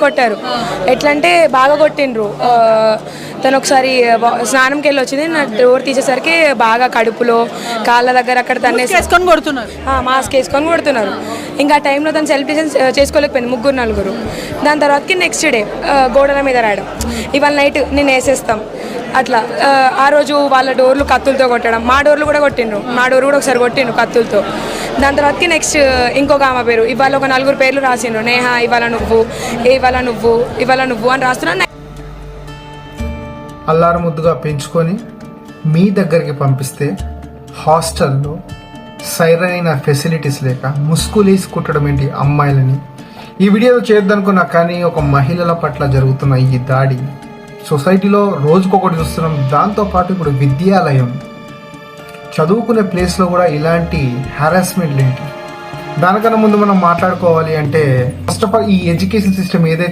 కొట్టారు. ఎట్లా అంటే బాగా కొట్టిండ్రు. తను ఒకసారి స్నానంకి వెళ్ళి వచ్చింది, నా డోర్ తీసేసరికి బాగా కడుపులో కాళ్ళ దగ్గర అక్కడ తన్నేసి కొడుతున్నారు. మాస్క్ వేసుకొని కొడుతున్నారు. ఇంకా ఆ టైంలో తను సెల్ఫ్ డిఫెన్స్ చేసుకోలేకపోయింది, 3-4. దాని తర్వాతకి నెక్స్ట్ డే గోడల మీద రాయడం, ఇవాళ నైట్ నేను వేసేస్తాం అట్లా. ఆ రోజు వాళ్ళ డోర్లు కత్తులతో కొట్టడం, మా డోర్లు కూడా కొట్టిండ్రు, మా డోర్ కూడా ఒకసారి కొట్టిండ్రు కత్తులతో. దాని తర్వాతకి నెక్స్ట్ ఇంకొక ఆమె పేరు, ఇవాళ ఒక 4 పేర్లు రాసిండ్రు, నేహ ఇవాళ నువ్వు, ఇవాళ నువ్వు, ఇవాళ నువ్వు అని రాస్తున్నా. అల్లారు ముద్దుగా పెంచుకొని మీ దగ్గరికి పంపిస్తే హాస్టల్లో సరైన ఫెసిలిటీస్ లేక ముసుగులేసి కుట్టడం ఏంటి అమ్మాయిలని. ఈ వీడియోలో చేద్దానుకున్నా, కానీ ఒక మహిళల పట్ల జరుగుతున్న ఈ దాడి సొసైటీలో రోజుకొకటి చూస్తున్నాం. దాంతోపాటు ఇప్పుడు విద్యాలయం, చదువుకునే ప్లేస్లో కూడా ఇలాంటి హారాస్మెంట్లు ఏంటి? దానికన్నా ముందు మనం మాట్లాడుకోవాలి అంటే, ఫస్ట్ ఆఫ్ ఆల్ ఈ ఎడ్యుకేషన్ సిస్టమ్ ఏదైతే